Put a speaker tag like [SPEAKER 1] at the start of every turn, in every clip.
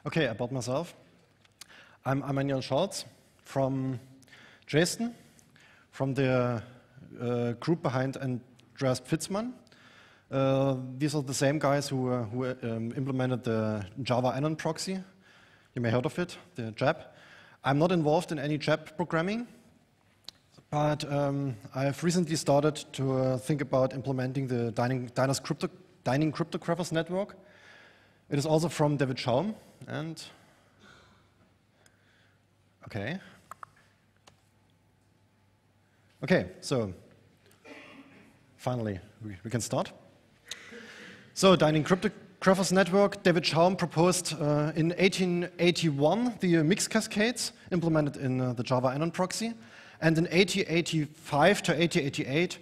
[SPEAKER 1] Okay, about myself. I'm Immanuel Scholz from Dresden, from the group behind Andreas Pfitzmann. These are the same guys who implemented the Java Anon proxy. You may have heard of it, the JAP. I'm not involved in any JAP programming, but I've recently started to think about implementing the Dining Cryptographers network. It is also from David Chaum, and okay, so finally we can start. So Dining Cryptographers network, David Chaum proposed in 1881 the mixed cascades implemented in the Java Anon proxy, and in 1885 to 1988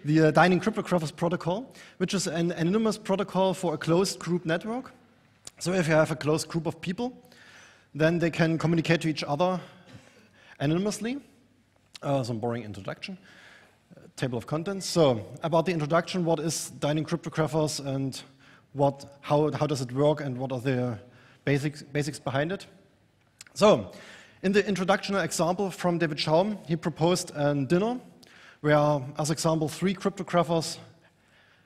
[SPEAKER 1] the Dining Cryptographers protocol, which is an anonymous protocol for a closed group network. So if you have a closed group of people, then they can communicate to each other anonymously. Some boring introduction. Table of contents. So about the introduction, what is Dining Cryptographers and how does it work and what are the basics behind it? So in the introduction example from David Chaum, he proposed a dinner where, as example, 3 cryptographers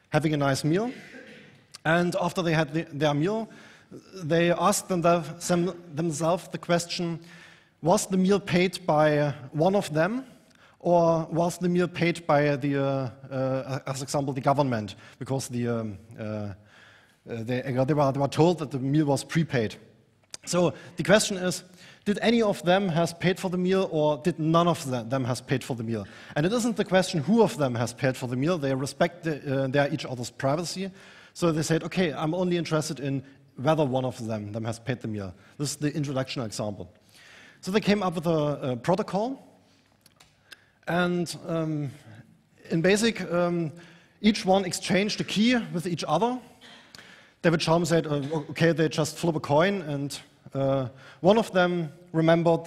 [SPEAKER 1] having a nice meal. And after they had their meal, they asked themselves the question, was the meal paid by one of them, or was the meal paid by as example, the government, because they were told that the meal was prepaid. So the question is, did any of them has paid for the meal, or did none of them has paid for the meal? And it isn't the question who of them has paid for the meal. They respect their each other's privacy. So they said, okay, I'm only interested in whether one of them has paid the meal. This is the introduction example. So they came up with a protocol. And in basic, each one exchanged a key with each other. David Chaum said, okay, they just flip a coin, and one of them remembered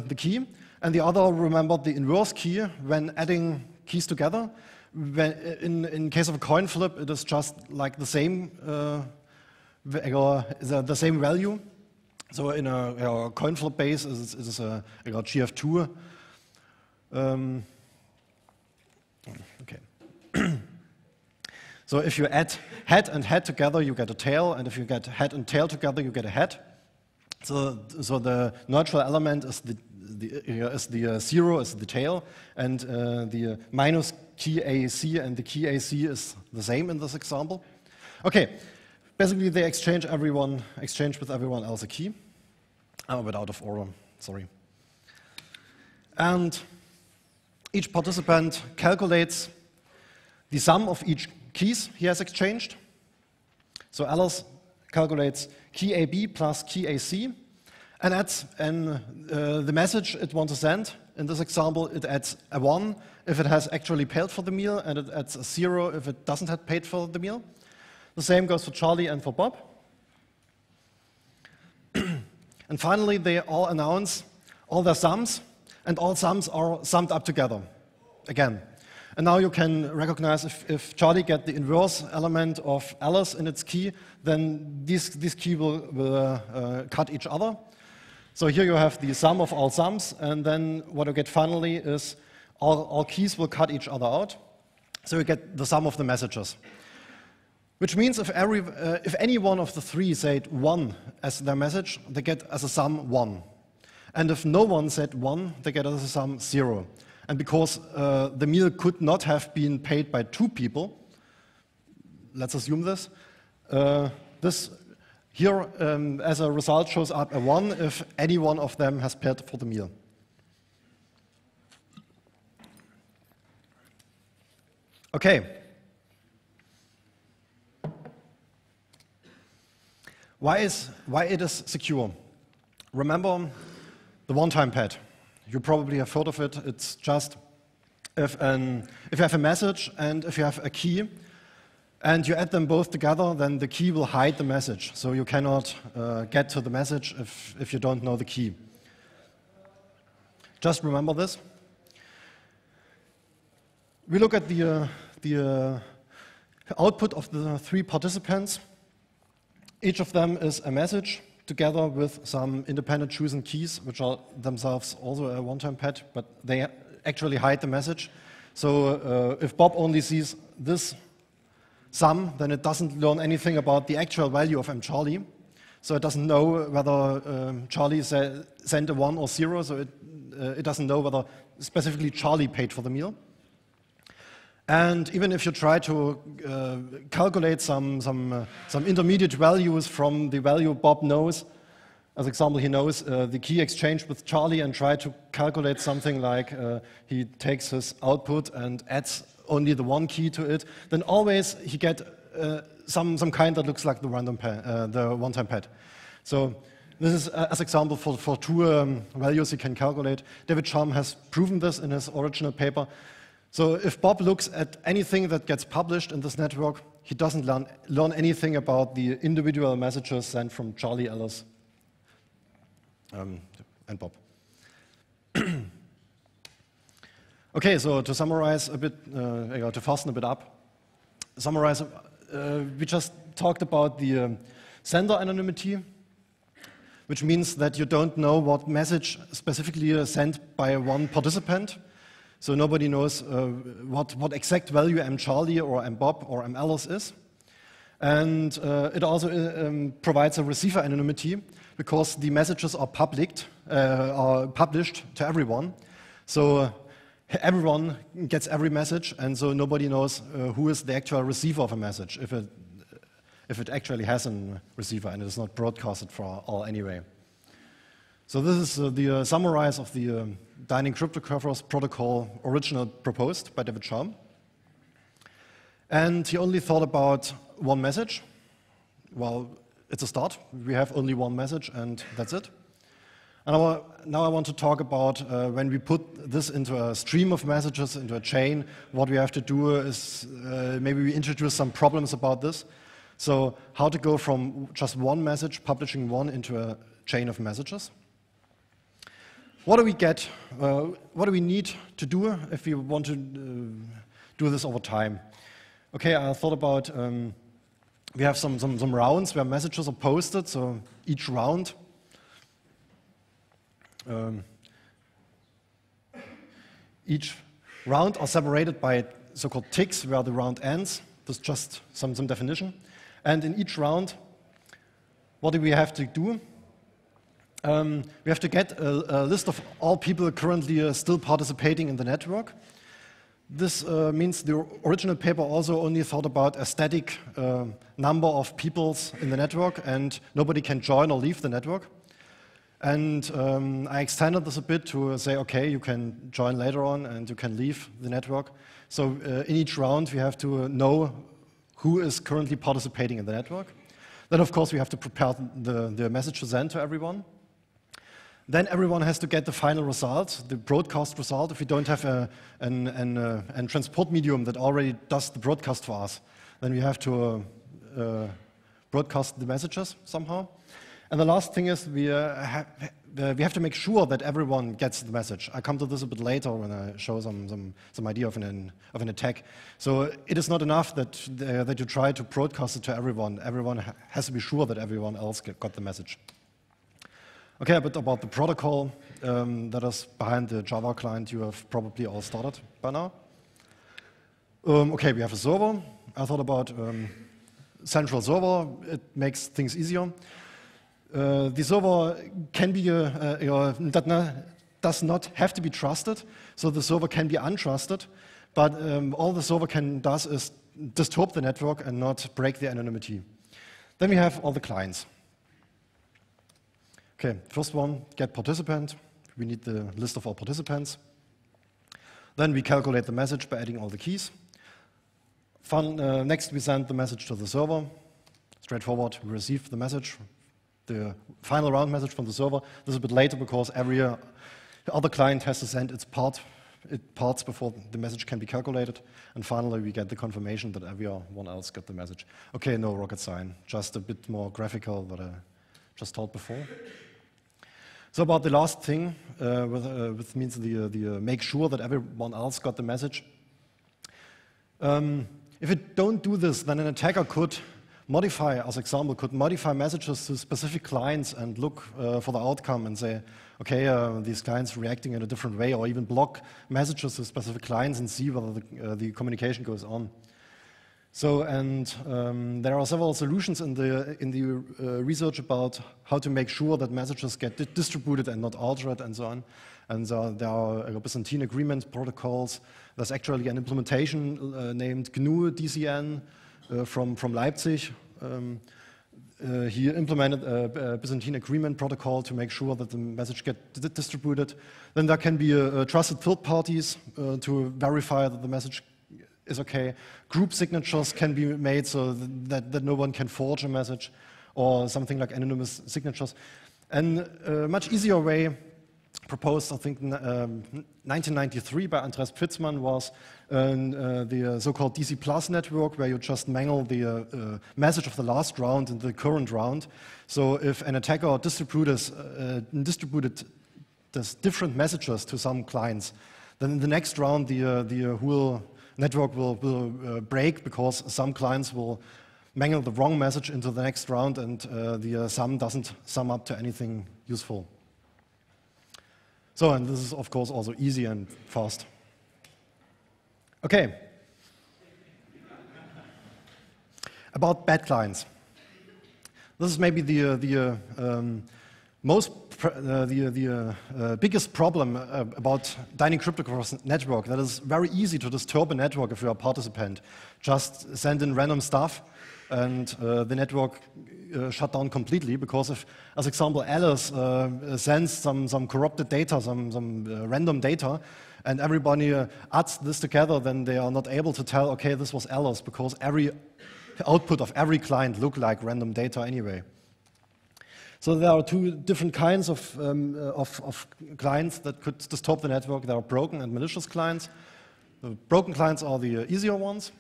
[SPEAKER 1] the key, and the other remembered the inverse key when adding keys together. In case of a coin flip, it is just like the same value. So in a coin flip base, it is a GF2. Okay. So if you add head and head together, you get a tail, and if you get head and tail together, you get a head. So the neutral element is the 0 is the tail, and the minus key AC and the key AC is the same in this example. Okay, basically they exchange with everyone else a key. I'm a bit out of order, sorry. And each participant calculates the sum of each keys he has exchanged. So Alice calculates key AB plus key AC and adds the message it wants to send. In this example, it adds a 1 if it has actually paid for the meal, and it adds a 0 if it doesn't have paid for the meal. The same goes for Charlie and for Bob. And finally, they all announce all their sums, and all sums are summed up together again. And now you can recognize if Charlie gets the inverse element of Alice in its key, then this key will cut each other. So here you have the sum of all sums, and then what you get finally is all keys will cut each other out. So you get the sum of the messages. Which means if any one of the 3 said 1 as their message, they get as a sum 1. And if no one said 1, they get as a sum 0. And because the meal could not have been paid by 2 people, let's assume this, this here as a result shows up a 1 if any one of them has paid for the meal. Okay. Why it is secure? Remember the one-time pad. You probably have heard of it. It's just if you have a message and if you have a key and you add them both together, then the key will hide the message. So you cannot get to the message if you don't know the key. Just remember this. We look at the output of the 3 participants. Each of them is a message together with some independent chosen keys, which are themselves also a one-time pad, but they actually hide the message. So if Bob only sees this sum, then it doesn't learn anything about the actual value of M. Charlie. So it doesn't know whether Charlie sent a 1 or 0, so it doesn't know whether specifically Charlie paid for the meal. And even if you try to calculate some intermediate values from the value Bob knows, as example, he knows the key exchange with Charlie, and try to calculate something like he takes his output and adds only the 1 key to it, then always he get some kind that looks like the one-time pad. So this is as example for 2 values he can calculate. David Chaum has proven this in his original paper. So if Bob looks at anything that gets published in this network, he doesn't learn anything about the individual messages sent from Charlie, Alice, and Bob. Okay, so to summarize a bit, to fasten a bit up, we just talked about the sender anonymity, which means that you don't know what message specifically is sent by one participant. So nobody knows what exact value M. Charlie or M. Bob or M. Alice is. And it also provides a receiver anonymity because the messages are published to everyone. So everyone gets every message, and so nobody knows who is the actual receiver of a message, if it actually has a receiver and it is not broadcasted for all anyway. So this is the summarize of the Dining Cryptographers protocol original proposed by David Chaum. And he only thought about one message. Well, it's a start. We have only one message and that's it. And now I want to talk about when we put this into a stream of messages, into a chain, what we have to do is maybe we introduce some problems about this. So how to go from just one message, publishing one, into a chain of messages. What do we get? What do we need to do if we want to do this over time? Okay, I thought about, we have some rounds where messages are posted, so each round. Each round are separated by so-called ticks where the round ends. This is just some definition. And in each round, what do we have to do? We have to get a list of all people currently still participating in the network. This means the original paper also only thought about a static number of people in the network, and nobody can join or leave the network. And I extended this a bit to say, okay, you can join later on and you can leave the network. So in each round, we have to know who is currently participating in the network. Then, of course, we have to prepare the message to send to everyone. Then everyone has to get the final result, the broadcast result. If we don't have a transport medium that already does the broadcast for us, then we have to broadcast the messages somehow. And the last thing is we have to make sure that everyone gets the message. I come to this a bit later when I show some idea of an attack. So it is not enough that you try to broadcast it to everyone. Everyone has to be sure that everyone else got the message. Okay, a bit about the protocol that is behind the Java client you have probably all started by now. Okay, we have a server. I thought about central server. It makes things easier. The server can be does not have to be trusted, so the server can be untrusted, but all the server does is disturb the network and not break the anonymity. Then we have all the clients. Okay, first one, get participant. We need the list of all participants. Then we calculate the message by adding all the keys. Next, we send the message to the server. Straightforward, we receive the message, the final round message from the server. This is a bit later because every other client has to send its parts before the message can be calculated. And finally, we get the confirmation that everyone else got the message. Okay, no rocket science, just a bit more graphical than I just told before. So about the last thing, which means the make sure that everyone else got the message. If you don't do this, then an attacker could modify, as example, could modify messages to specific clients and look for the outcome and say, okay, these clients reacting in a different way, or even block messages to specific clients and see whether the communication goes on. So, and there are several solutions in the research about how to make sure that messages get distributed and not altered and so on. And there are Byzantine agreement protocols. There's actually an implementation named GNU DCN from Leipzig. He implemented a Byzantine agreement protocol to make sure that the message gets distributed. Then there can be trusted third parties to verify that the message is okay. Group signatures can be made so that no one can forge a message, or something like anonymous signatures. And a much easier way proposed, I think, in 1993 by Andreas Pfitzmann was the so-called DC Plus network, where you just mangle the message of the last round in the current round. So if an attacker distributed these different messages to some clients, then in the next round the whole network will break, because some clients will mangle the wrong message into the next round, and the sum doesn't sum up to anything useful. So, and this is, of course, also easy and fast. Okay. About bad clients. This is maybe the biggest problem about Dynamic Cryptographers network. That is very easy to disturb a network if you're a participant. Just send in random stuff, and the network shut down completely, because if, as example, Alice sends some corrupted data, some random data, and everybody adds this together, then they are not able to tell, okay, this was Alice, because every output of every client look like random data anyway. So there are two different kinds of clients that could disturb the network. There are broken and malicious clients. The broken clients are the easier ones.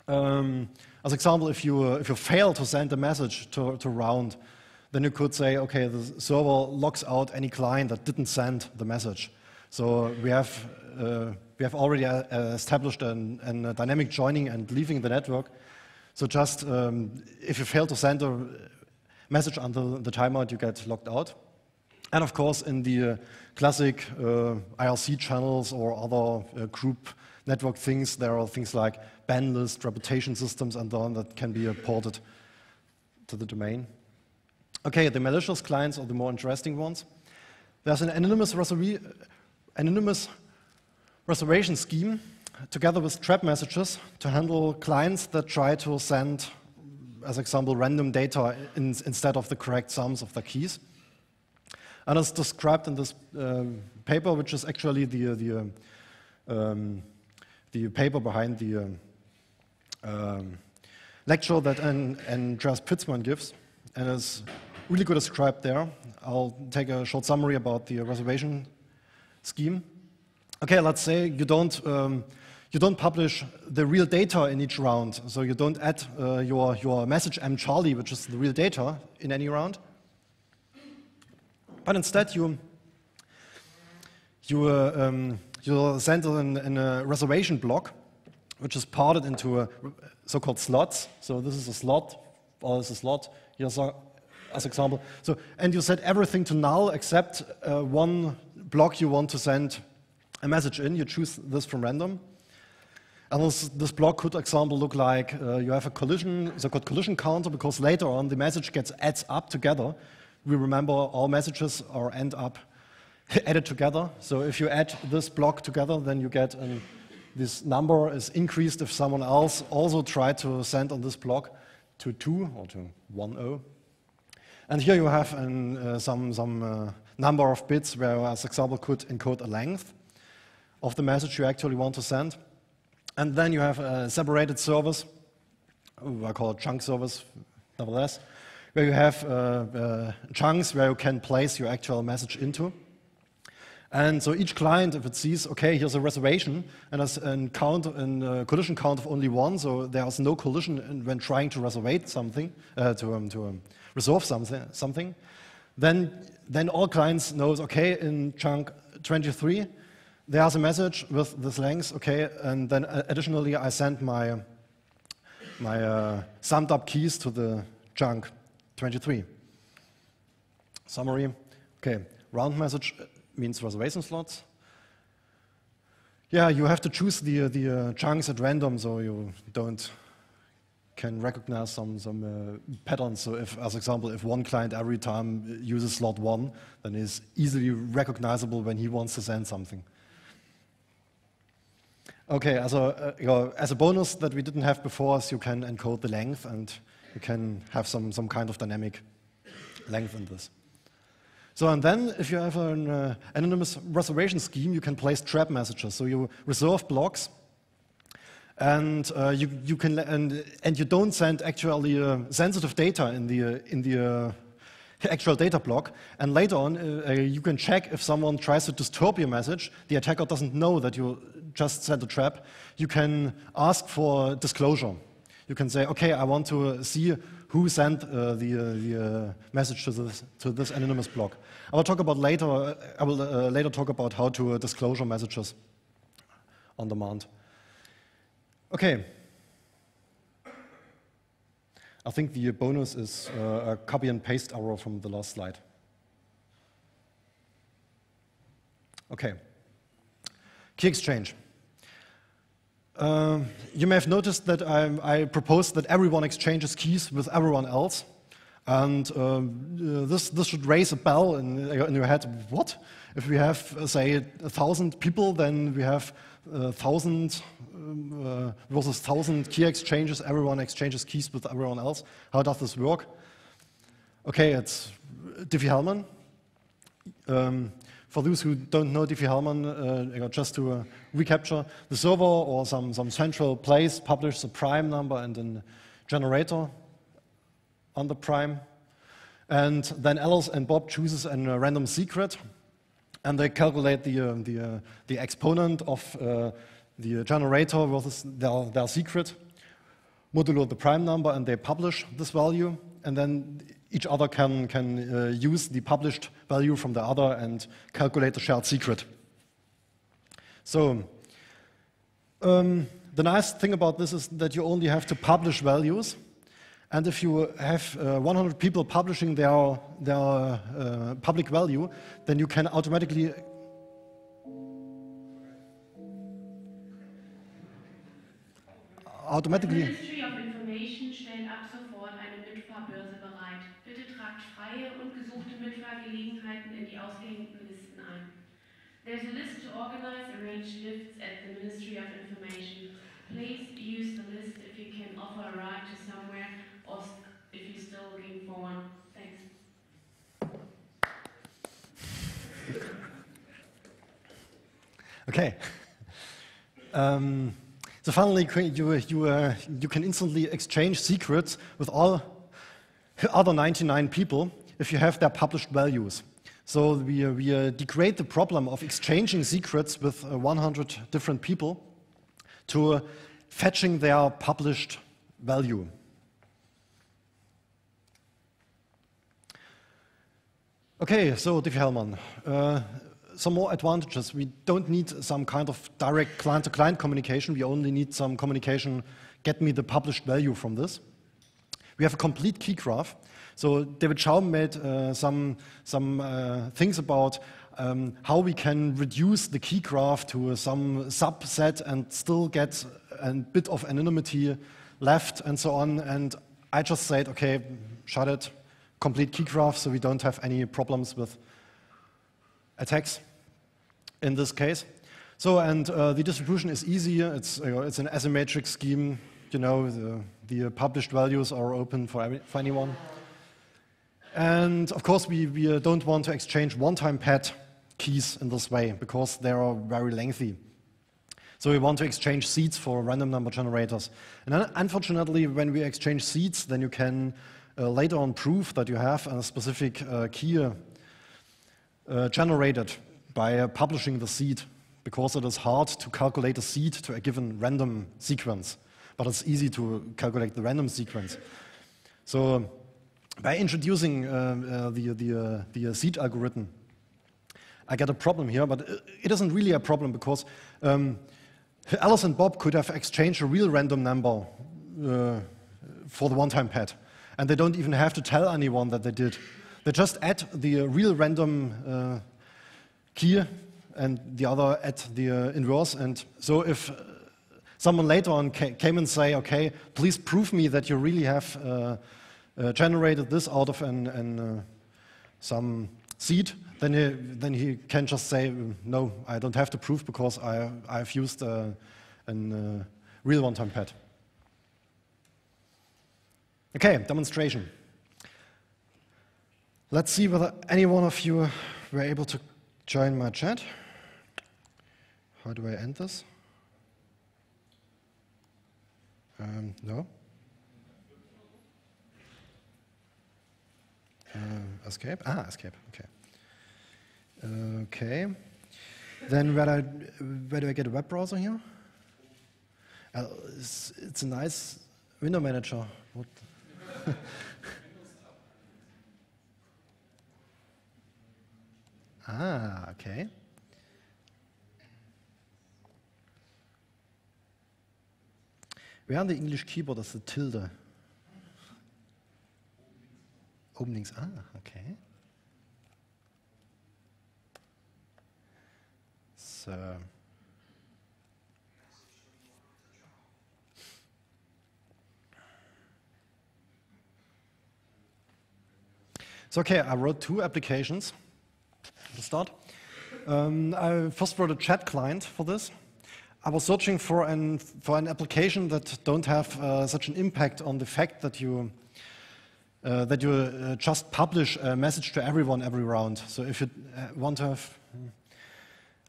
[SPEAKER 1] As example, if you fail to send a message to round, then you could say, okay, the server locks out any client that didn't send the message. So we have already established a dynamic joining and leaving the network. So just if you fail to send a message until the timeout, you get locked out. And of course, in the classic IRC channels or other group network things, there are things like ban list, reputation systems, and so on that can be ported to the domain. Okay, the malicious clients are the more interesting ones. There's an anonymous reservation scheme together with trap messages to handle clients that try to send, as example, random data instead of the correct sums of the keys. And it's described in this paper, which is actually the paper behind the lecture that Andreas Pfitzmann gives, and it's really good described there. I'll take a short summary about the reservation scheme. Okay, let's say you don't publish the real data in each round, so you don't add your message M Charlie, which is the real data, in any round. But instead, you send in a reservation block, which is parted into so-called slots. So this is a slot, or this is a slot. Here's as example. So, and you set everything to null except one block you want to send a message in. You choose this from random. And this block could, example, look like you have a collision, so-called collision counter, because later on the message adds up together. We remember all messages are end up added together. So if you add this block together, then you get this number is increased if someone else also tried to send on this block to 2 or to 10. And here you have some number of bits where, as example, could encode a length of the message you actually want to send. And then you have a separated service, I call it chunk service, nevertheless, where you have chunks where you can place your actual message into. And so each client, if it sees, okay, here's a reservation, and there's a collision count of only 1, so there's no collision when trying to reserve something, resolve something, then all clients knows, okay, in chunk 23, there's a message with this length, okay, and then additionally I send my my summed up keys to the chunk 23. Summary. Okay, round message means reservation slots. Yeah, you have to choose the chunks at random, so you can recognize some patterns. So if, as example, if one client every time uses slot 1, then it's easily recognizable when he wants to send something. Okay, as a bonus that we didn't have before, is you can encode the length, and you can have some kind of dynamic length in this. So, and then if you have an anonymous reservation scheme, you can place trap messages. So you reserve blocks, and you can and you don't send actually sensitive data in the actual data block. And later on, you can check if someone tries to disturb your message. The attacker doesn't know that you just sent a trap. You can ask for disclosure. You can say, okay, I want to see who sent the message to this anonymous block. I will talk about later. I will later talk about how to disclosure messages on demand. Okay. I think the bonus is a copy and paste error from the last slide. Okay. Key exchange. You may have noticed that I proposed that everyone exchanges keys with everyone else. And this should raise a bell in your head. What? If we have, say, 1,000 people, then we have 1,000 versus 1,000 key exchanges. Everyone exchanges keys with everyone else. How does this work? Okay, it's Diffie Hellman. For those who don't know Diffie Hellman, just to recapture, the server or some central place publishes a prime number and a generator on the prime. And then Alice and Bob chooses a random secret, and they calculate the exponent of the generator versus their secret, modulo the prime number, and they publish this value. And then each other can use the published value from the other and calculate the shared secret. So the nice thing about this is that you only have to publish values. And if you have 100 people publishing their public value, then you can automatically
[SPEAKER 2] Ministry of Information stellt ab sofort eine Mitfahrbörse bereit. Bitte tragt freie und gesuchte Mitfahrgelegenheiten in die ausgehängten Listen ein. There's a list to organize arranged lifts at the Ministry of Information. Please use the list if you can offer a ride to somewhere or if you're still looking for one. Thanks.
[SPEAKER 1] Okay. So finally, you can instantly exchange secrets with all other 99 people if you have their published values. So we degrade the problem of exchanging secrets with 100 different people to fetching their published value. Okay, so Diffie Hellman. Some more advantages. We don't need some kind of direct client-to-client communication. We only need some communication, get me the published value from this. We have a complete key graph. So David Chaum made some things about how we can reduce the key graph to some subset and still get a bit of anonymity left and so on. And I just said, okay, shut it, complete key graph, so we don't have any problems with attacks in this case. So, and the distribution is easy. It's an asymmetric scheme. You know, the published values are open for anyone. And of course, we don't want to exchange one-time pad keys in this way because they are very lengthy. So we want to exchange seeds for random number generators. And unfortunately, when we exchange seeds, then you can later on prove that you have a specific key generated by publishing the seed, because it is hard to calculate a seed to a given random sequence, but it's easy to calculate the random sequence. So by introducing the seed algorithm, I get a problem here, but it isn't really a problem because Alice and Bob could have exchanged a real random number for the one-time pad. And they don't even have to tell anyone that they did. They just add the real random key and the other add the inverse. And so if someone later on came and say, okay, please prove me that you really have generated this out of some seed, then he can just say, no, I don't have to prove because I've used a real one-time pad. Okay, demonstration. Let's see whether any one of you were able to join my chat. How do I end this? No? Escape? Ah, escape, okay. Okay. Then where do I get a web browser here? It's a nice window manager. What? Ah, okay. Where on the English keyboard is the tilde? Openings, ah, okay. So, okay, I wrote 2 applications to start. I first wrote a chat client for this. I was searching for an application that don't have such an impact on the fact that you just publish a message to everyone every round. So if you want to have,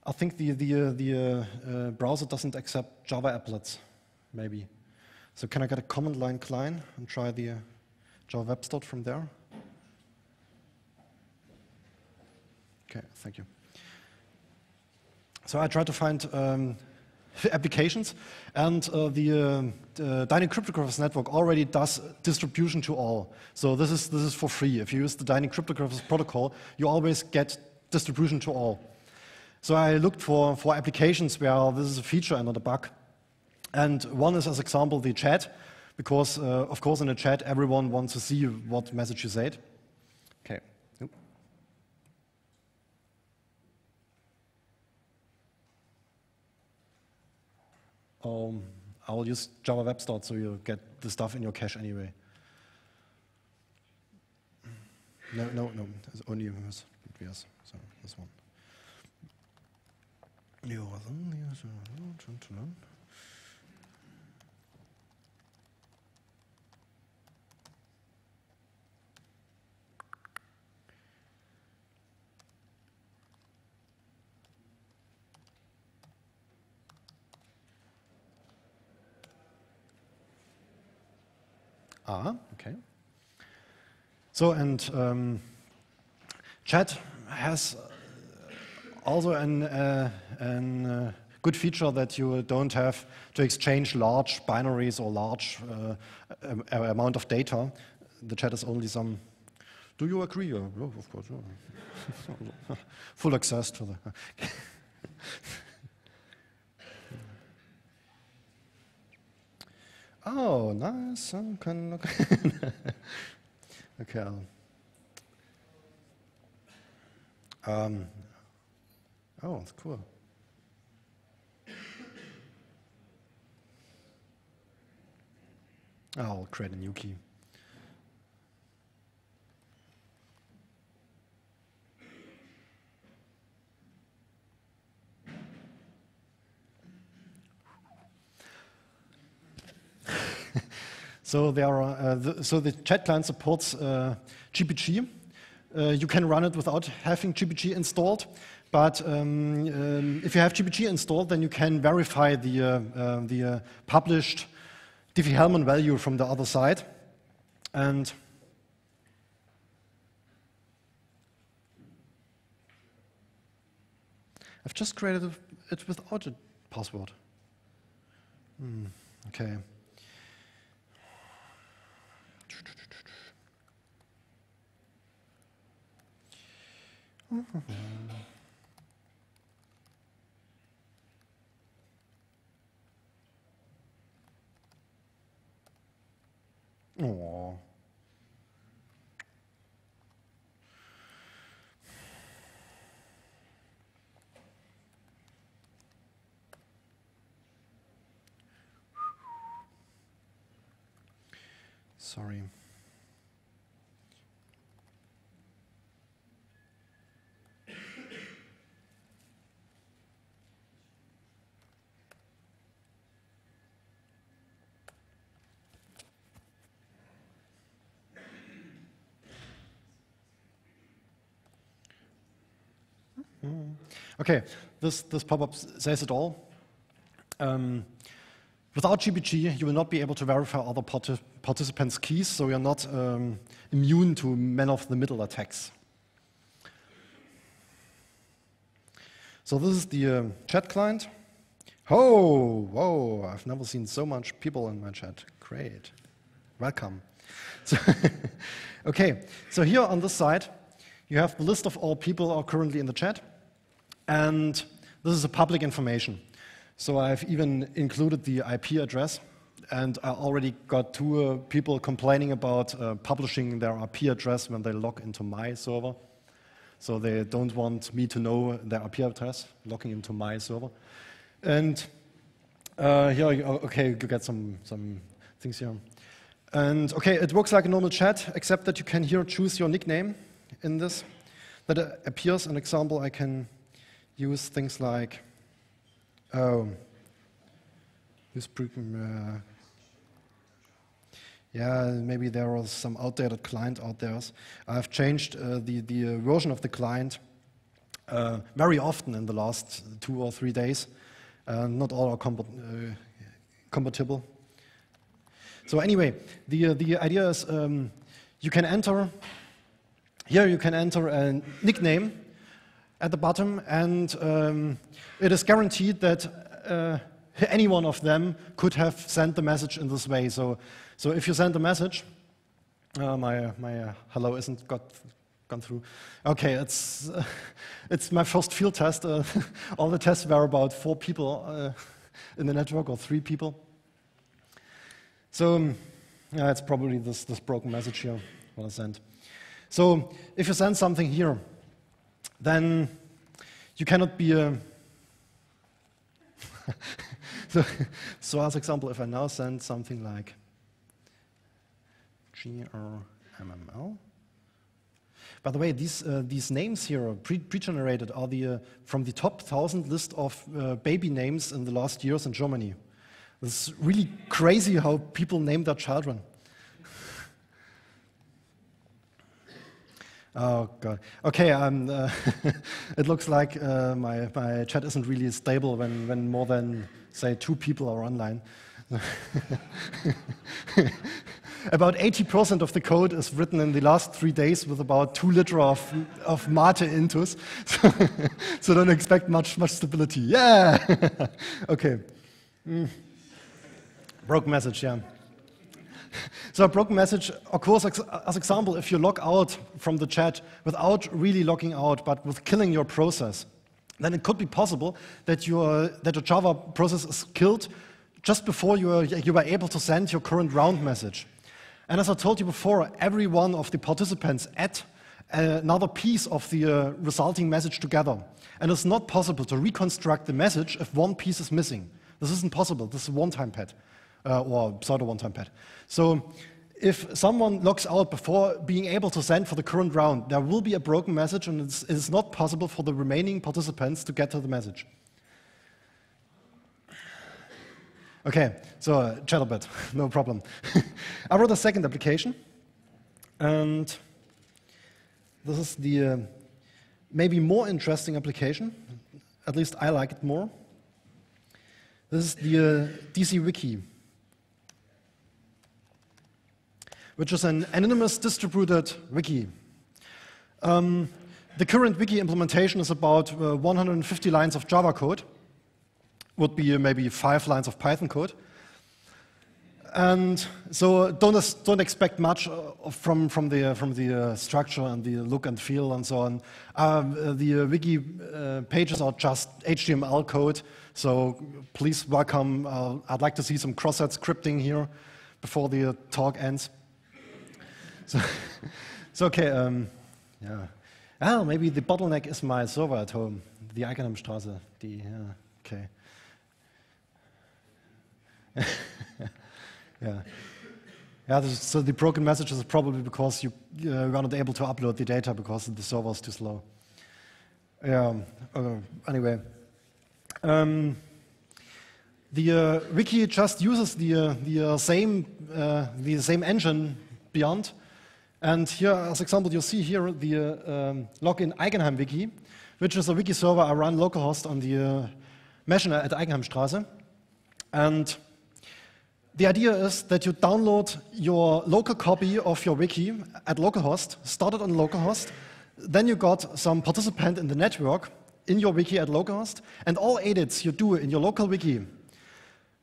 [SPEAKER 1] I think the browser doesn't accept Java applets, maybe. So can I get a command line client and try the Java web start from there? Okay, thank you. So I tried to find applications, and the Dynamic Cryptographers network already does distribution to all. So this is for free. If you use the Dynamic Cryptographers protocol, you always get distribution to all. So I looked for applications where this is a feature and not a bug. And one is, as example, the chat, because of course in a chat everyone wants to see what message you said. Okay. Nope. I'll use Java Web Start so you get the stuff in your cache anyway. No, it's only yes, so this one. Ah, okay. So, and chat has also an good feature that you don't have to exchange large binaries or large amount of data. The chat is only some. Do you agree? Oh, of course. Oh. Full access to the. Oh, nice. Okay. Oh, it's cool. I'll create a new key. So there are the chat client supports GPG. You can run it without having GPG installed, but if you have GPG installed, then you can verify the published Diffie Hellman value from the other side. And I've just created it without a password. Okay. Sorry. Okay, this pop-up says it all. Without GPG, you will not be able to verify other participants' keys, so you're not immune to man-of-the-middle attacks. So this is the chat client. Oh, whoa, I've never seen so much people in my chat. Great. Welcome. So okay, so here on this side, you have the list of all people who are currently in the chat, and this is a public information. So I've even included the IP address, and I already got 2 people complaining about publishing their IP address when they log into my server. So they don't want me to know their IP address, logging into my server. And here, okay, you get some things here. And okay, it works like a normal chat, except that you can here choose your nickname in this. That appears an example. I can use things like, yeah, maybe there was some outdated client out there. I've changed the version of the client very often in the last 2 or 3 days. Not all are compatible. So anyway, the idea is you can enter, here you can enter a nickname at the bottom, and it is guaranteed that any one of them could have sent the message in this way. So if you send a message, my hello isn't gone through. Okay, it's my first field test. All the tests were about 4 people in the network, or 3 people. So it's probably this broken message here what I sent. So if you send something here, then you cannot be a so as example, if I now send something like GRMML. By the way, these names here are pre-generated are from the top 1,000 list of baby names in the last years in Germany. It's really crazy how people name their children. Oh God. Okay. It looks like my chat isn't really stable when more than, say, 2 people are online. About 80% of the code is written in the last 3 days with about 2 liters of mate intus. So don't expect much stability. Yeah. Okay. Broken message. Yeah. So a broken message occurs as example if you log out from the chat without really logging out, but with killing your process. Then it could be possible that your Java process is killed just before you were able to send your current round message. And as I told you before, every one of the participants add another piece of the resulting message together. And it's not possible to reconstruct the message if one piece is missing. This isn't possible. This is a one-time pad. Or pseudo one-time pad. So if someone logs out before being able to send for the current round, there will be a broken message, and it's not possible for the remaining participants to get to the message. Okay, so chat a bit, no problem. I wrote a second application, and this is the maybe more interesting application. At least I like it more. This is the DC Wiki, which is an anonymous distributed wiki. The current wiki implementation is about 150 lines of Java code, would be maybe 5 lines of Python code. And so don't expect much from the structure and the look and feel and so on. The wiki pages are just HTML code, so please welcome. I'd like to see some cross-site scripting here before the talk ends. So it's okay. Yeah. Oh, maybe the bottleneck is my server at home. Die Eigenheimstraße. Yeah, okay. Yeah. Yeah, so the broken messages is probably because you were not able to upload the data because the server is too slow. Yeah. Anyway, the wiki just uses the same engine beyond. And here, as example, you see here the login Eigenheim wiki, which is a wiki server I run localhost on the Mesh at Eigenheimstraße. And the idea is that you download your local copy of your wiki at localhost, start it on localhost, then you got some participant in the network in your wiki at localhost, and all edits you do in your local wiki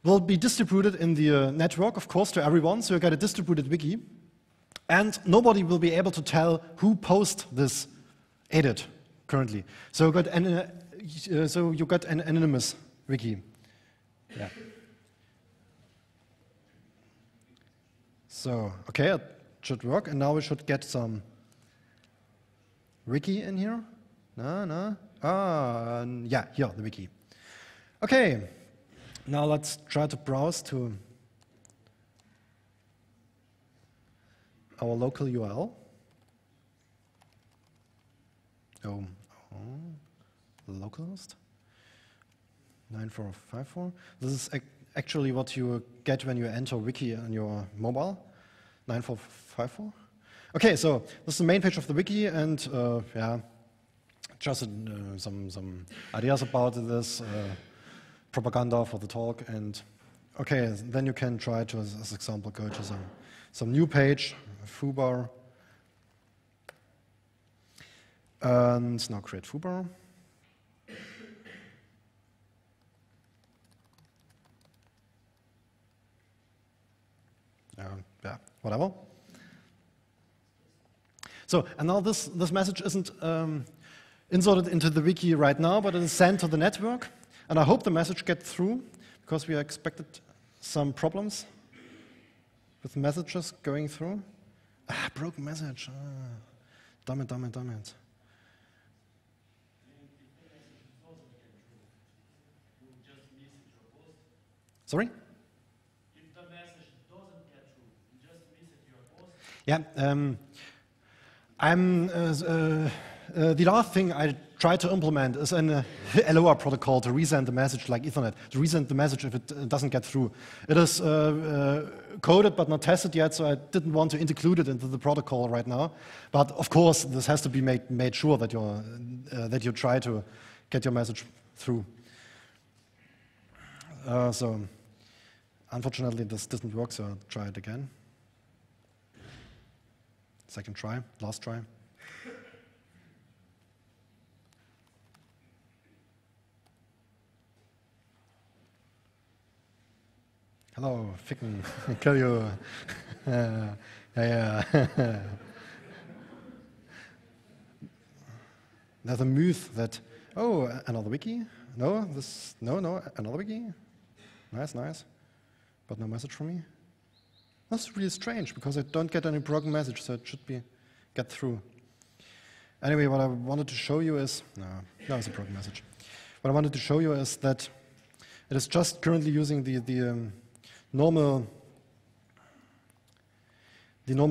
[SPEAKER 1] will be distributed in the network, of course, to everyone, so you get a distributed wiki, and nobody will be able to tell who posted this edit currently. So you got an anonymous wiki. Yeah. So, okay, it should work, and now we should get some wiki in here. No. Yeah, here, the wiki. Okay, now let's try to browse to our local URL. Localhost 9454. This is actually what you get when you enter wiki on your mobile. 9454. Okay, so this is the main page of the wiki, and yeah, just some ideas about this, propaganda for the talk, and okay, then you can try to, as example, go to some new page, foobar, and now create foobar. Yeah, whatever. So, and now this message isn't inserted into the wiki right now, but it is sent to the network. And I hope the message gets through, because we expected some problems with messages going through. Broken message. Damn it. Sorry? Yeah, the last thing I try to implement is an LOA protocol to resend the message like Ethernet, to resend the message if it doesn't get through. It is coded but not tested yet, so I didn't want to include it into the protocol right now. But of course, this has to be made sure that you try to get your message through. So unfortunately, this didn't work, so I'll try it again. Second try, last try. Hello, Ficken, kill you. Yeah. There's a myth that, oh, another wiki? No, another wiki? Nice. But no message from me? That's really strange, because I don't get any broken message, so it should get through. Anyway, what I wanted to show you is, no, it's a broken message. What I wanted to show you is that it is just currently using the normal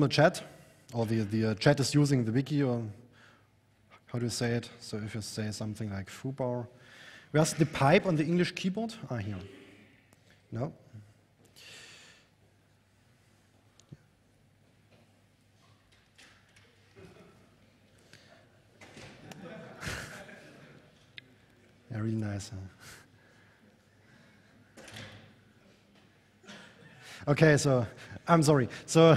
[SPEAKER 1] chat, or the chat is using the wiki, or how do you say it? So if you say something like foobar, where's the pipe on the English keyboard? Here. No. Yeah, really nice. Okay, so I'm sorry. So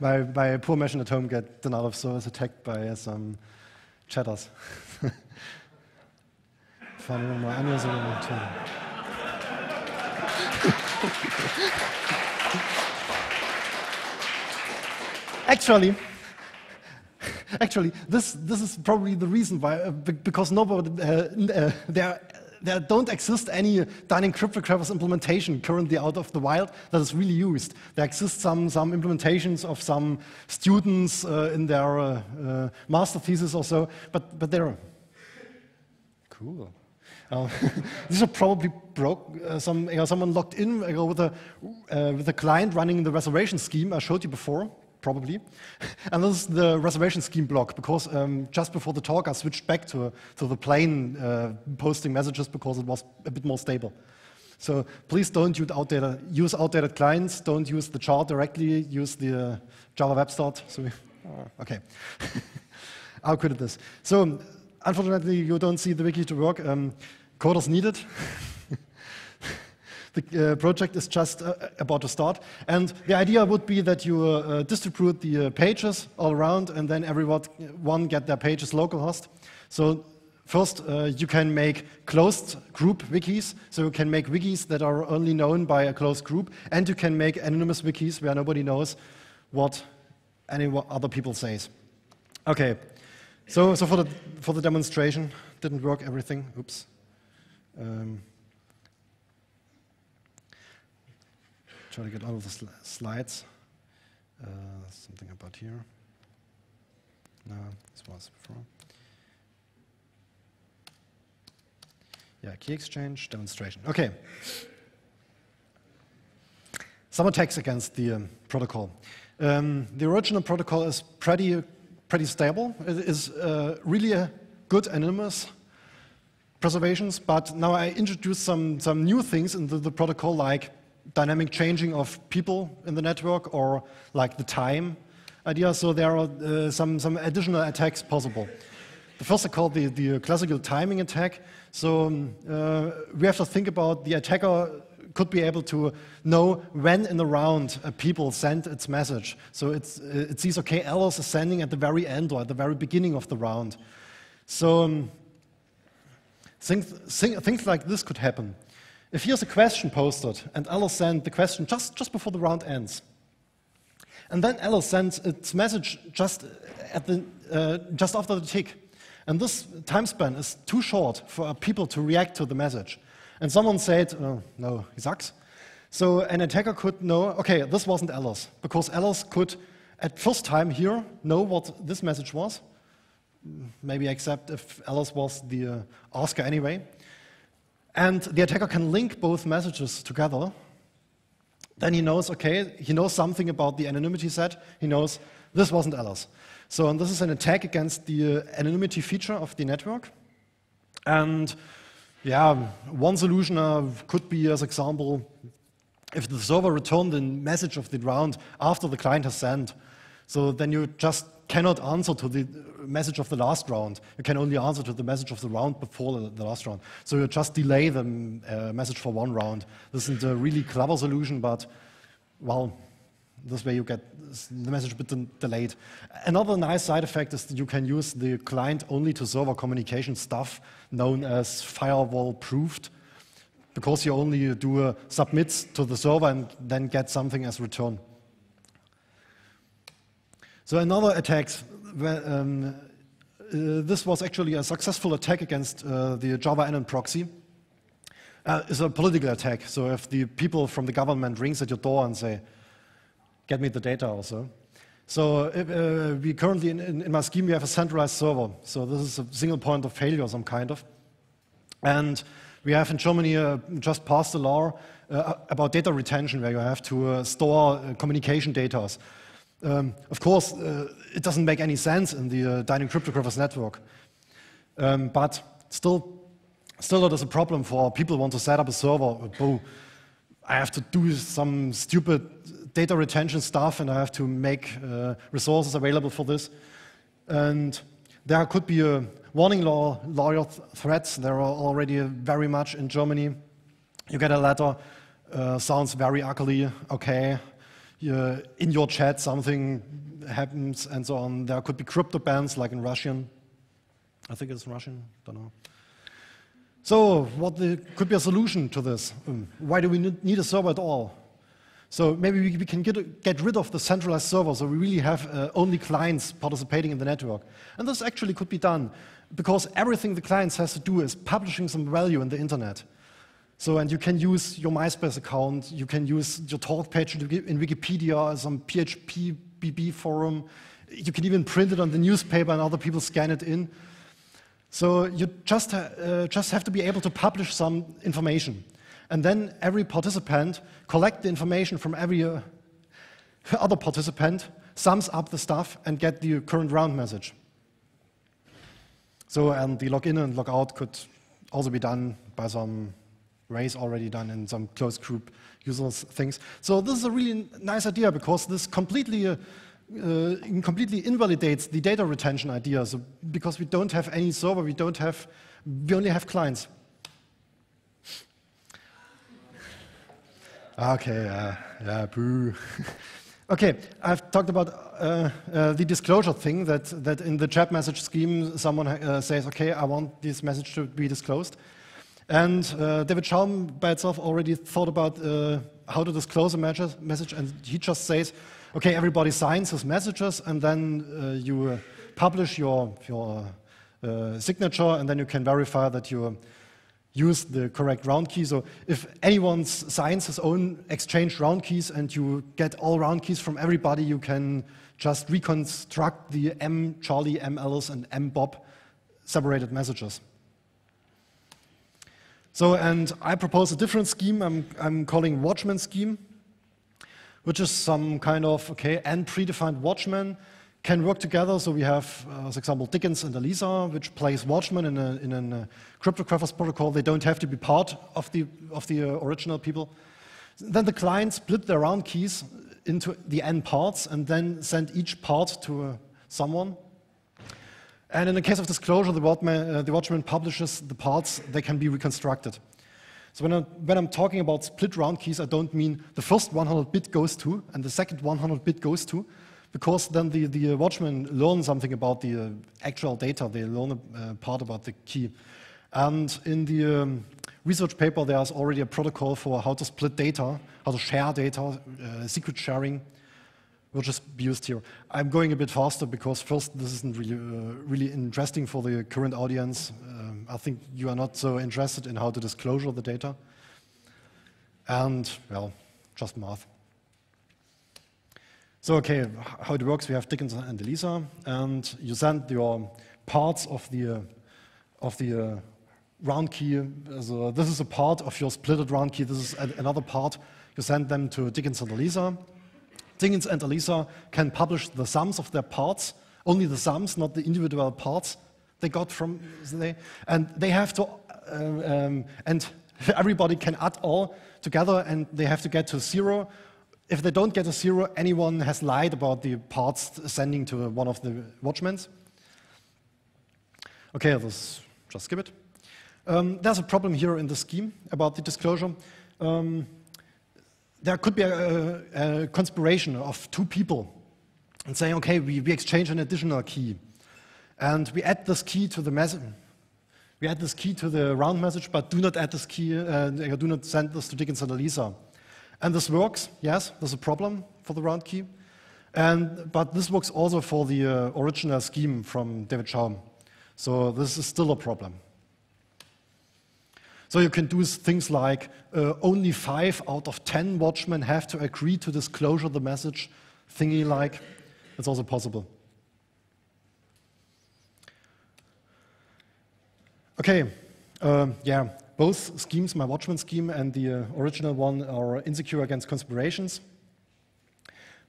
[SPEAKER 1] my poor machine at home get denial of service attacked by some chatters. Actually, this is probably the reason why, because nobody there don't exist any dynamic cryptographers implementation currently out of the wild that is really used. There exist some implementations of some students in their master thesis or so, but they're cool. These are probably broke. Someone logged in with a client running the reservation scheme I showed you before, probably. And this is the reservation scheme block, because just before the talk I switched back to the plain posting messages because it was a bit more stable. So please don't use outdated clients, don't use the chart directly, use the Java web start. So, okay. How could it this? So unfortunately you don't see the wiki to work. Code is needed. The project is just about to start. And the idea would be that you distribute the pages all around, and then everyone get their pages localhost. So first, you can make closed group wikis. So you can make wikis that are only known by a closed group, and you can make anonymous wikis where nobody knows what any other people says. Okay. So for the demonstration, didn't work everything. Oops. Try to get all of the slides. Something about here. No, this was before. Yeah, key exchange, demonstration. Okay. Some attacks against the protocol. The original protocol is pretty stable. It is really a good anonymous preservations, but now I introduced some new things into the protocol, like dynamic changing of people in the network, or like the time idea. So there are some additional attacks possible. The first I call the classical timing attack. So we have to think about the attacker could be able to know when in the round people send its message. So it sees, okay, Alice is sending at the very end or at the very beginning of the round. So things like this could happen. If here's a question posted and Alice sent the question just before the round ends, and then Alice sends its message just after the tick, and this time span is too short for people to react to the message, and someone said, oh, no, he sucks. So an attacker could know, okay, this wasn't Alice, because Alice could at first time here know what this message was, maybe except if Alice was the asker anyway. And the attacker can link both messages together. Then he knows, okay, he knows something about the anonymity set. He knows this wasn't Alice. So and this is an attack against the anonymity feature of the network. And yeah, one solution could be, as example, if the server returned the message of the round after the client has sent. So then you just cannot answer to the message of the last round. You can only answer to the message of the round before the last round. So you just delay the message for one round. This isn't a really clever solution, but, well, this way you get the message a bit delayed. Another nice side effect is that you can use the client-only to server communication stuff known as firewall-proofed, because you only do submits to the server and then get something as return. So another attack, this was actually a successful attack against the Java Anon proxy, is a political attack. So if the people from the government rings at your door and say, get me the data also. So we currently, in my scheme, we have a centralized server. So this is a single point of failure, some kind of. And we have in Germany just passed a law about data retention, where you have to store communication data. Of course, it doesn't make any sense in the dynamic cryptographers network. But still it is a problem for people who want to set up a server. Oh, I have to do some stupid data retention stuff, and I have to make resources available for this. And there could be a warning lawyer threats. There are already very much in Germany. You get a letter, sounds very ugly, okay. In your chat something happens and so on. There could be crypto bans like in Russian. I think it's Russian, don't know. So what could be a solution to this? Why do we need a server at all? So maybe we can get rid of the centralized server, so we really have only clients participating in the network. And this actually could be done, because everything the clients has to do is publishing some value in the internet. So, and you can use your MySpace account, you can use your talk page in Wikipedia, some PHP BB forum, you can even print it on the newspaper and other people scan it in. So you just have to be able to publish some information. And then every participant collect the information from every other participant, sums up the stuff, and get the current round message. So, and the login and logout could also be done by some ways already done in some closed group users things. So this is a really nice idea because this completely invalidates the data retention idea. So because we don't have any server, we only have clients. Okay, yeah, boo. Okay, I've talked about the disclosure thing, that in the JAP message scheme, someone says, okay, I want this message to be disclosed. And David Chaum by itself already thought about how to disclose a message, and he just says, okay, everybody signs his messages, and then you publish your signature, and then you can verify that you use the correct round key. So if anyone signs his own exchanged round keys and you get all round keys from everybody, you can just reconstruct the M Charlie, M Alice, and M Bob separated messages. So, and I propose a different scheme I'm calling Watchmen scheme, which is some kind of, okay, n predefined Watchmen can work together. So we have, for example, Dickens and Elisa, which plays Watchmen in a Cryptographers protocol. They don't have to be part of the original people. Then the client split their round keys into the n parts and then send each part to someone. And in the case of disclosure, the Watchman publishes the parts. They can be reconstructed. So when I'm talking about split round keys, I don't mean the first 100 bit goes to and the second 100 bit goes to, because then the Watchmen learn something about the actual data. They learn a part about the key. And in the research paper, there's already a protocol for how to split data, how to share data, secret sharing, which is used here. I'm going a bit faster because first, this isn't really interesting for the current audience. I think you are not so interested in how to disclosure the data. And, well, just math. So, okay, how it works, we have Dickens and Elisa, and you send your parts of the round key. So this is a part of your splitted round key. This is another part. You send them to Dickens and Elisa. Dickens and Elisa can publish the sums of their parts, only the sums, not the individual parts they got from and they have to, and everybody can add all together, and they have to get to 0. If they don't get to 0, anyone has lied about the parts sending to one of the Watchmen. Okay, let's just skip it. There's a problem here in the scheme about the disclosure. There could be a conspiration of 2 people and saying, okay, we exchange an additional key. And we add this key to the message. We add this key to the round message, but do not add this key, do not send this to Dickens and Elisa. And this works, yes, there's a problem for the round key. But this works also for the original scheme from David Chaum. So this is still a problem. So you can do things like only 5 out of 10 Watchmen have to agree to disclosure the message, thingy like. It's also possible. Okay, yeah, both schemes, my Watchmen scheme and the original one, are insecure against conspirations.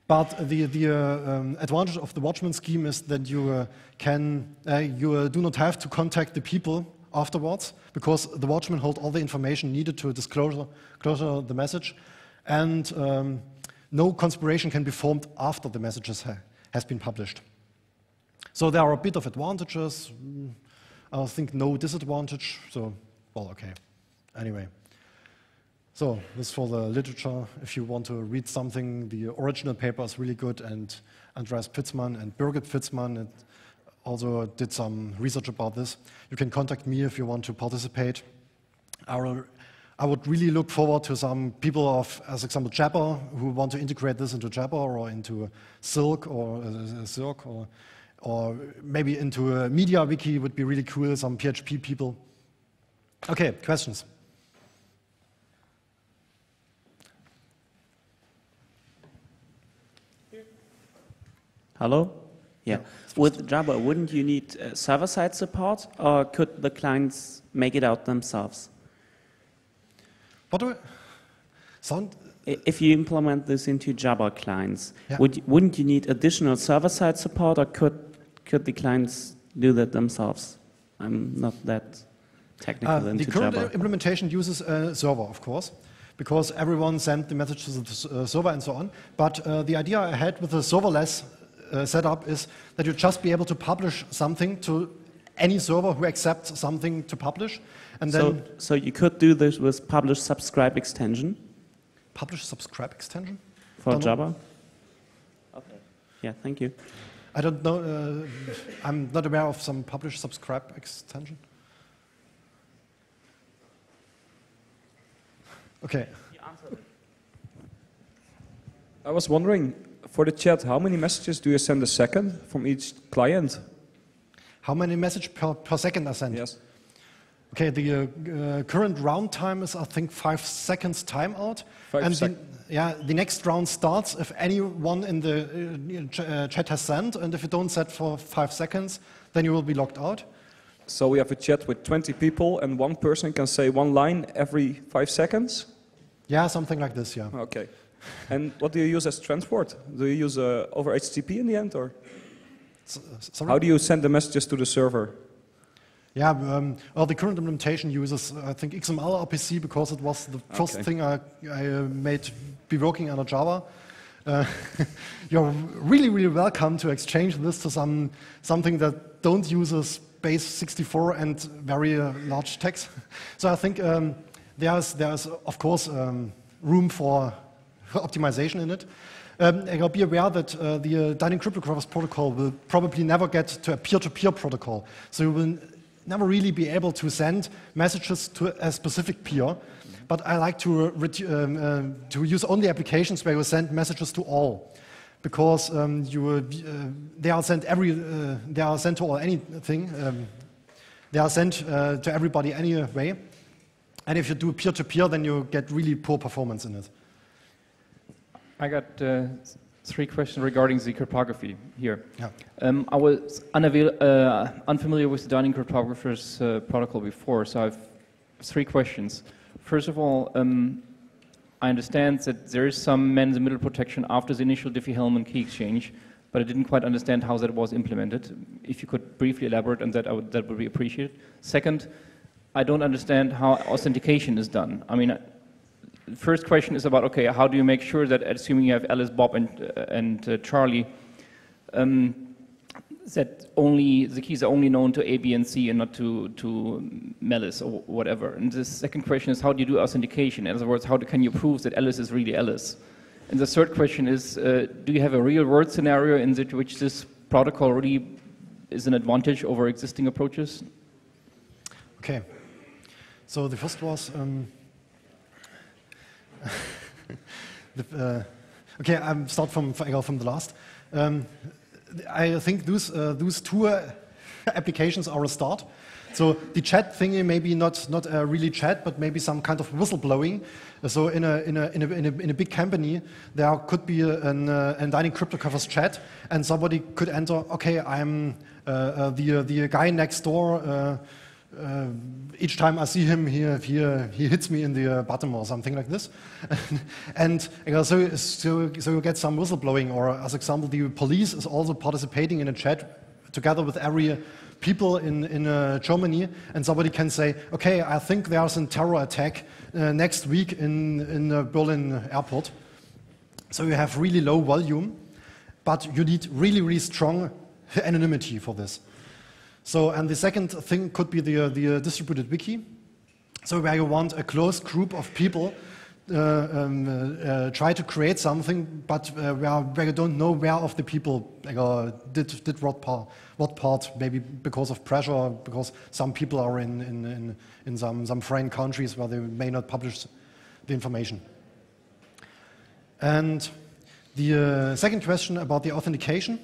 [SPEAKER 1] But the advantage of the Watchmen scheme is that you do not have to contact the people afterwards, because the Watchmen hold all the information needed to disclosure the message, and no conspiration can be formed after the message has been published. So there are a bit of advantages. I think no disadvantage. So, well, okay. Anyway. So this is for the literature. If you want to read something, the original paper is really good, and Andreas Pfitzmann and Birgit Pfitzmann also did some research about this. You can contact me if you want to participate. I would really look forward to some people of, as example, Jabber, who want to integrate this into Jabber or into Silk or Circ, or maybe into a MediaWiki would be really cool, some PHP people. Okay, questions?
[SPEAKER 3] Hello? Yeah. With Java, wouldn't you need server-side support, or could the clients make it out themselves?
[SPEAKER 1] What do I sound?
[SPEAKER 3] If you implement this into Java clients,
[SPEAKER 1] Yeah.
[SPEAKER 3] wouldn't you need additional server-side support, or could the clients do that themselves? I'm not that technical into
[SPEAKER 1] The current
[SPEAKER 3] Java.
[SPEAKER 1] implementation uses a server, of course, because everyone sent the message to the server and so on. But the idea I had with the serverless setup is that you just be able to publish something to any server who accepts something to publish, and then
[SPEAKER 3] so you could do this with publish subscribe extension.
[SPEAKER 1] Publish subscribe extension
[SPEAKER 3] for Java. Okay. Yeah, thank you.
[SPEAKER 1] I don't know. I'm not aware of some publish subscribe extension. Okay.
[SPEAKER 4] I was wondering, for the chat, how many messages do you send a second from each client?
[SPEAKER 1] How many messages per second are sent?
[SPEAKER 4] Yes.
[SPEAKER 1] Okay, the current round time is, I think, 5 seconds timeout.
[SPEAKER 4] 5 seconds.
[SPEAKER 1] The next round starts if anyone in the chat has sent, and if you don't set for 5 seconds, then you will be locked out.
[SPEAKER 4] So we have a chat with 20 people, and one person can say one line every 5 seconds?
[SPEAKER 1] Yeah, something like this, yeah.
[SPEAKER 4] Okay. And what do you use as transport? Do you use over HTTP in the end, or
[SPEAKER 1] sorry?
[SPEAKER 4] How do you send the messages to the server?
[SPEAKER 1] Yeah, well, the current implementation uses, I think, XML RPC because it was the first thing I made be working on a Java. You're really, really welcome to exchange this to something that don't uses base 64 and very large text. So I think there's of course room for optimization in it. Be aware that the Dining Cryptographers protocol will probably never get to a peer-to-peer protocol. So you will never really be able to send messages to a specific peer. But I like to use only applications where you send messages to all, because they are sent to all anything. They are sent to everybody anyway. And if you do peer-to-peer, then you get really poor performance in it.
[SPEAKER 5] I got 3 questions regarding the cryptography here.
[SPEAKER 1] Yeah.
[SPEAKER 5] I was unfamiliar with the Dining Cryptographers protocol before, so I have 3 questions. First of all, I understand that there is some man-in-the-middle protection after the initial Diffie-Hellman key exchange, but I didn't quite understand how that was implemented. If you could briefly elaborate on that, that would be appreciated. Second, I don't understand how authentication is done. I mean, the first question is about, okay, how do you make sure that, assuming you have Alice, Bob, and Charlie, that the keys are only known to A, B, and C, and not to Malice or whatever. And the second question is, how do you do authentication? In other words, how can you prove that Alice is really Alice? And the third question is, do you have a real-world scenario in which this protocol really is an advantage over existing approaches?
[SPEAKER 1] Okay. So the first was... okay, I start from the last. I think those 2 applications are a start. So the chat thingy maybe not a really chat, but maybe some kind of whistleblowing. So in a big company, there could be a Dining Cryptographers chat, and somebody could enter. Okay, I'm the guy next door. Each time I see him, he hits me in the bottom or something like this. And so you get some whistleblowing, or as example, the police is also participating in a chat together with every people in Germany, and somebody can say, okay, I think there's a terror attack next week in Berlin airport. So you have really low volume, but you need really, really strong anonymity for this. So, and the second thing could be the distributed wiki. So where you want a closed group of people try to create something, but where you don't know where of the people did what part, maybe because of pressure, because some people are in some foreign countries where they may not publish the information. And the second question about the authentication,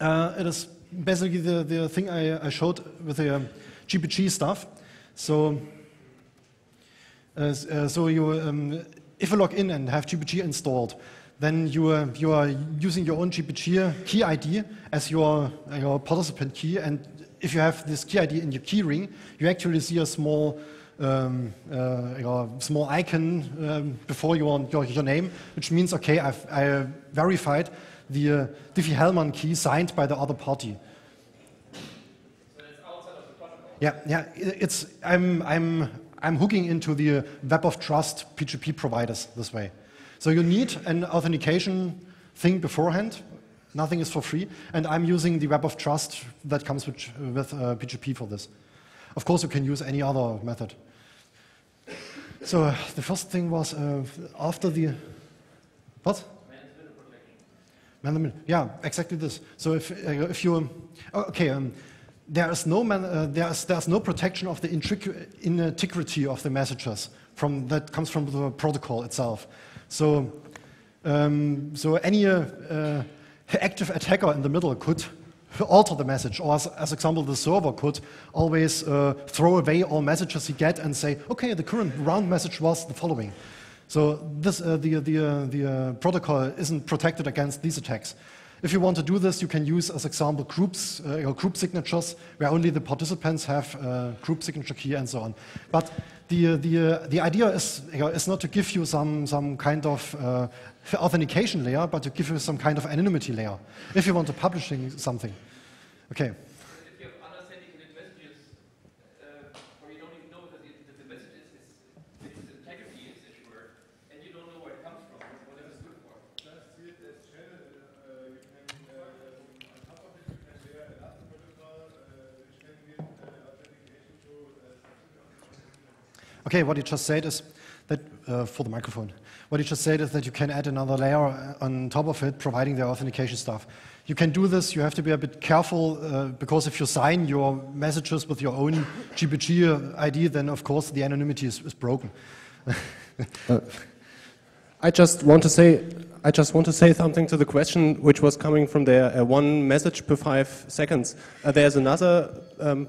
[SPEAKER 1] it is basically the thing I showed with the GPG stuff. So, if you log in and have GPG installed, then you are using your own GPG key ID as your participant key, and if you have this key ID in your key ring, you actually see a small small icon before your name, which means, okay, I verified the Diffie Hellman key signed by the other party.
[SPEAKER 5] So it's outside of the protocol?
[SPEAKER 1] Yeah. I'm hooking into the Web of Trust PGP providers this way. So you need an authentication thing beforehand. Nothing is for free, and I'm using the Web of Trust that comes with PGP for this. Of course, you can use any other method. So the first thing was after the what? Yeah, exactly this. So if you there's no protection of the integrity of the messages that comes from the protocol itself. So any active attacker in the middle could alter the message, or as example, the server could always throw away all messages he get and say, okay, the current round message was the following. So this the protocol isn't protected against these attacks. If you want to do this, you can use as example groups, group signatures, where only the participants have group signature key and so on. But the idea is not to give you some kind of authentication layer, but to give you some kind of anonymity layer. If you want to publish something, okay.
[SPEAKER 5] If you have unauthentic messages, or you don't even know that the message its integrity is assured, and you don't know where it comes from, whatever it's good for.
[SPEAKER 6] That's it, as channel. You can, on top of it, you can layer another protocol, which can give authentication to
[SPEAKER 1] Okay, what you just said is that, for the microphone, what you just said is that you can add another layer on top of it, providing the authentication stuff. You can do this, you have to be a bit careful, because if you sign your messages with your own GPG ID, then of course the anonymity is broken.
[SPEAKER 7] I just want to say something to the question which was coming from there. One message per 5 seconds. There's another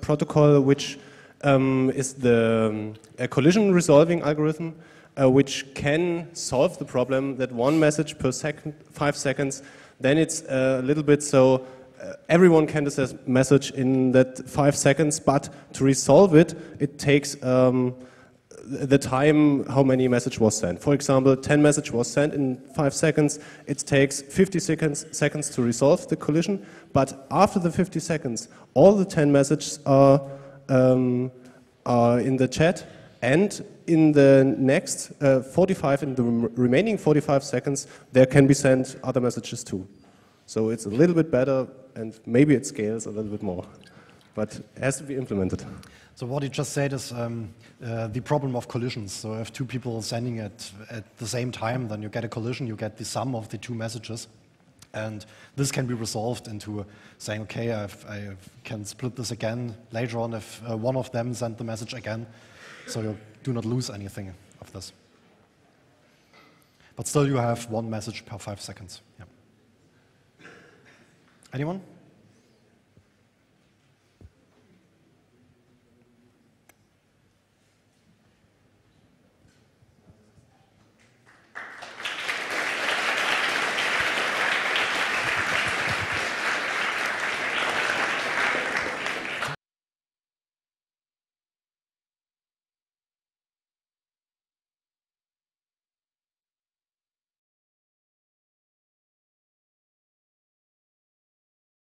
[SPEAKER 7] protocol which is the collision resolving algorithm, which can solve the problem that one message per 5 seconds. Then it's a little bit so everyone can send a message in that 5 seconds, but to resolve it, it takes the time how many message was sent. For example, 10 message was sent in 5 seconds. It takes 50 seconds to resolve the collision, but after the 50 seconds, all the 10 messages are in the chat, and in the next 45, in the remaining 45 seconds, there can be sent other messages too. So it's a little bit better, and maybe it scales a little bit more, but it has to be implemented.
[SPEAKER 1] So what you just said is the problem of collisions. So if two people sending it at the same time, then you get a collision, you get the sum of the two messages. And this can be resolved into saying, okay, I can split this again later on if one of them sent the message again, so you do not lose anything of this. But still you have one message per 5 seconds. Yeah. Anyone?